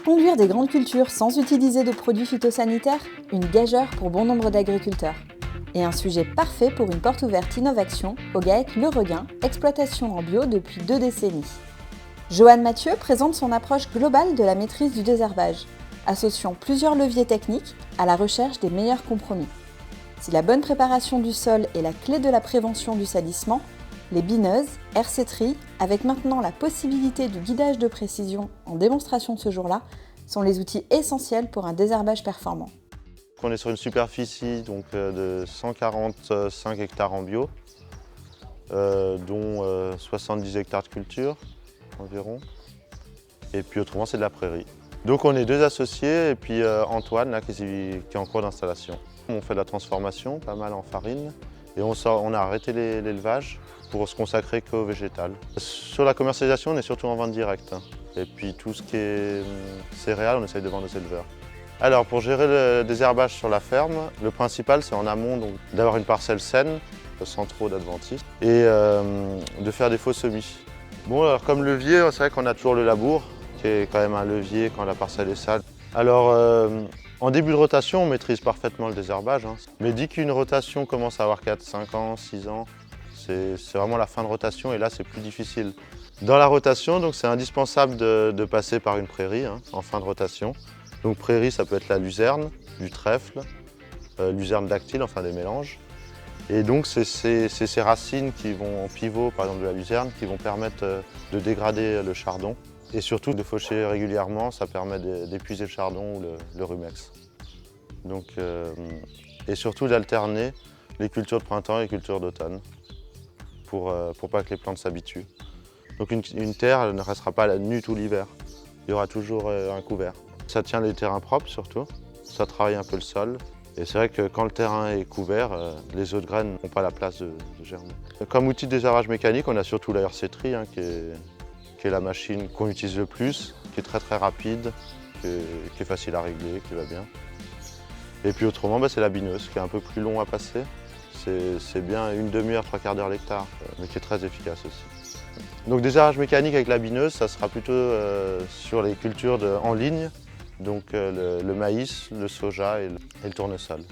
Conduire des grandes cultures sans utiliser de produits phytosanitaires, une gageure pour bon nombre d'agriculteurs. Et un sujet parfait pour une porte ouverte innovation au GAEC Le Regain, exploitation en bio depuis 2 décennies. Joanne Mathieu présente son approche globale de la maîtrise du désherbage, associant plusieurs leviers techniques à la recherche des meilleurs compromis. Si la bonne préparation du sol est la clé de la prévention du salissement, les bineuses, RC-Tri, avec maintenant la possibilité du guidage de précision en démonstration ce jour-là, sont les outils essentiels pour un désherbage performant. On est sur une superficie de 145 hectares en bio, dont 70 hectares de culture environ, et puis autrement c'est de la prairie. Donc on est 2 associés et puis Antoine là, qui est en cours d'installation. On fait de la transformation, pas mal en farine, et on a arrêté l'élevage pour se consacrer qu'au végétal. Sur la commercialisation, on est surtout en vente directe. Et puis tout ce qui est céréales, on essaye de vendre aux éleveurs. Alors pour gérer le désherbage sur la ferme, le principal c'est en amont d'avoir une parcelle saine, sans trop d'adventices, et de faire des faux semis. Bon alors comme levier, c'est vrai qu'on a toujours le labour, qui est quand même un levier quand la parcelle est sale. Alors en début de rotation, on maîtrise parfaitement le désherbage, mais dès qu'une rotation commence à avoir 4, 5 ans, 6 ans, c'est vraiment la fin de rotation et là c'est plus difficile. Dans la rotation, donc c'est indispensable de passer par une prairie en fin de rotation. Donc prairie, ça peut être la luzerne, du trèfle, luzerne dactyle, enfin des mélanges. Et donc c'est ces racines qui vont en pivot, par exemple de la luzerne, qui vont permettre de dégrader le chardon. Et surtout de faucher régulièrement, ça permet d'épuiser le chardon ou le rumex. Donc, et surtout d'alterner les cultures de printemps et les cultures d'automne pour pas que les plantes s'habituent. Donc une terre elle ne restera pas nue tout l'hiver, il y aura toujours un couvert. Ça tient les terrains propres surtout, ça travaille un peu le sol. Et c'est vrai que quand le terrain est couvert, les autres graines n'ont pas la place de germer. Comme outil de désherbage mécanique, on a surtout la RC-Tri qui est la machine qu'on utilise le plus, qui est très rapide, qui est facile à régler, qui va bien. Et puis autrement, c'est la bineuse, qui est un peu plus long à passer. C'est bien une demi-heure, 3/4 d'heure l'hectare, mais qui est très efficace aussi. Donc désherbage mécanique avec la bineuse, ça sera plutôt sur les cultures en ligne, donc le maïs, le soja et le tournesol.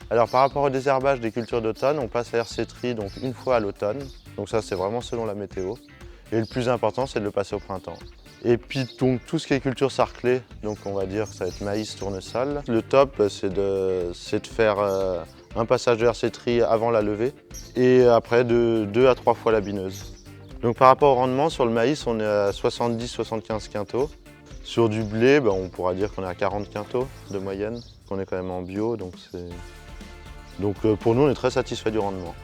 Alors par rapport au désherbage des cultures d'automne, on passe à RC-Tri donc une fois à l'automne. Donc ça c'est vraiment selon la météo. Et le plus important c'est de le passer au printemps. Et puis donc tout ce qui est culture sarclée, donc on va dire que ça va être maïs, tournesol. Le top c'est de faire un passage de RC-Tri avant la levée et après de 2 à 3 fois la bineuse. Donc par rapport au rendement, sur le maïs on est à 70-75 quintaux. Sur du blé, on pourra dire qu'on est à 40 quintaux de moyenne, qu'on est quand même en bio, donc pour nous on est très satisfait du rendement.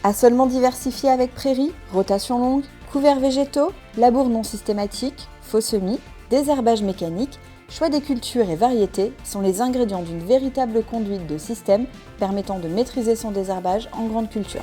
Assolement diversifié avec prairie, rotation longue, couverts végétaux, labour non systématique, faux semis, désherbage mécanique, choix des cultures et variétés sont les ingrédients d'une véritable conduite de système permettant de maîtriser son désherbage en grande culture.